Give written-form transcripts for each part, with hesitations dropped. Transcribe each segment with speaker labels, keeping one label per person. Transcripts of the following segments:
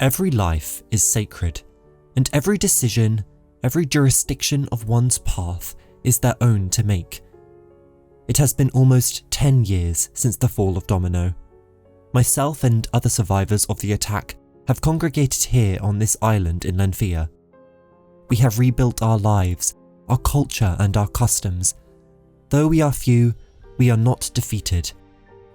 Speaker 1: Every life is sacred, and every decision, every jurisdiction of one's path is their own to make. It has been almost 10 years since the fall of Domino. Myself and other survivors of the attack have congregated here on this island in Lenfia. We have rebuilt our lives, our culture and our customs. Though we are few, we are not defeated.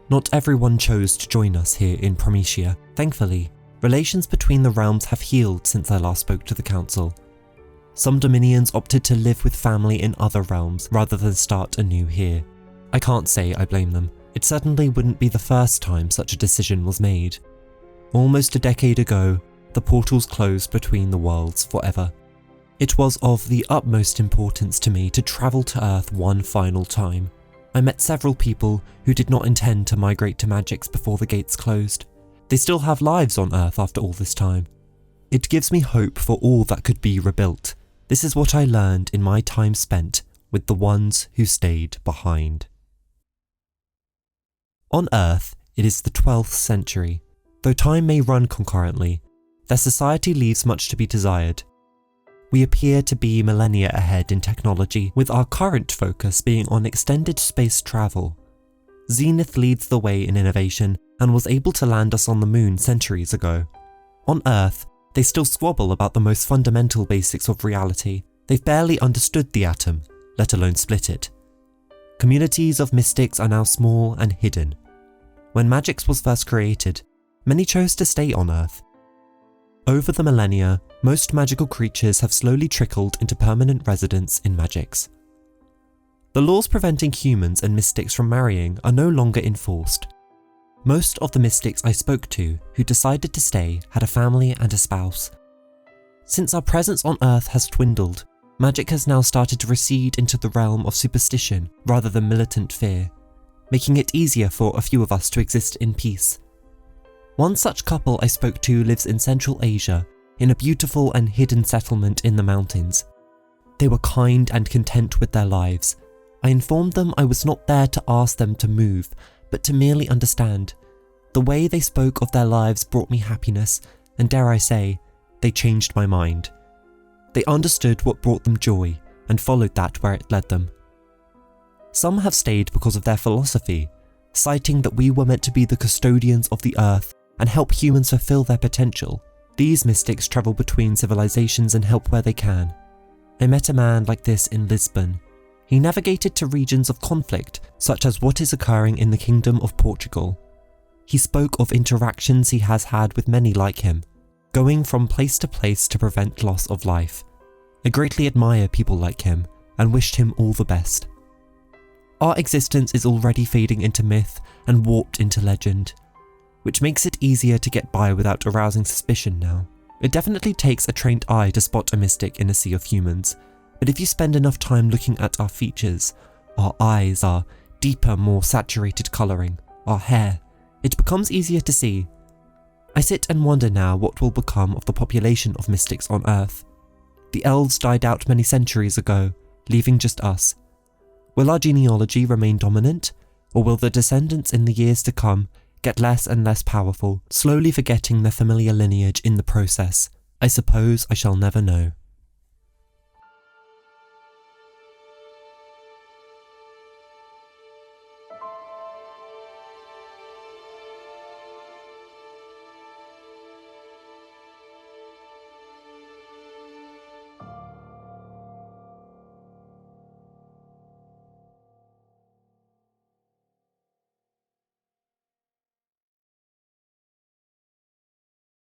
Speaker 1: Not everyone chose to join us here in Prometia. Thankfully, relations between the realms have healed since I last spoke to the council. Some Dominions opted to live with family in other realms rather than start anew here. I can't say I blame them. It certainly wouldn't be the first time such a decision was made. Almost a decade ago, the portals closed between the worlds forever. It was of the utmost importance to me to travel to Earth one final time. I met several people who did not intend to migrate to Magix before the gates closed. They still have lives on Earth after all this time. It gives me hope for all that could be rebuilt. This is what I learned in my time spent with the ones who stayed behind. On Earth, it is the 12th century. Though time may run concurrently, their society leaves much to be desired. We appear to be millennia ahead in technology, with our current focus being on extended space travel. Zenith leads the way in innovation and was able to land us on the moon centuries ago. On Earth, they still squabble about the most fundamental basics of reality. They've barely understood the atom, let alone split it. Communities of mystics are now small and hidden. When Magix was first created, many chose to stay on Earth. Over the millennia, most magical creatures have slowly trickled into permanent residence in Magix. The laws preventing humans and mystics from marrying are no longer enforced. Most of the mystics I spoke to who decided to stay had a family and a spouse. Since our presence on Earth has dwindled, magic has now started to recede into the realm of superstition rather than militant fear, making it easier for a few of us to exist in peace. One such couple I spoke to lives in Central Asia, in a beautiful and hidden settlement in the mountains. They were kind and content with their lives. I informed them I was not there to ask them to move, but to merely understand. The way they spoke of their lives brought me happiness, and dare I say, they changed my mind. They understood what brought them joy, and followed that where it led them. Some have stayed because of their philosophy, citing that we were meant to be the custodians of the earth and help humans fulfill their potential. These mystics travel between civilizations and help where they can. I met a man like this in Lisbon. He navigated to regions of conflict, such as what is occurring in the Kingdom of Portugal. He spoke of interactions he has had with many like him, going from place to place to prevent loss of life. I greatly admire people like him, and wished him all the best. Our existence is already fading into myth and warped into legend, which makes it easier to get by without arousing suspicion now. It definitely takes a trained eye to spot a mystic in a sea of humans, but if you spend enough time looking at our features, our eyes, our deeper, more saturated colouring, our hair, it becomes easier to see. I sit and wonder now what will become of the population of mystics on Earth. The elves died out many centuries ago, leaving just us. Will our genealogy remain dominant, or will the descendants in the years to come get less and less powerful, slowly forgetting their familiar lineage in the process? I suppose I shall never know.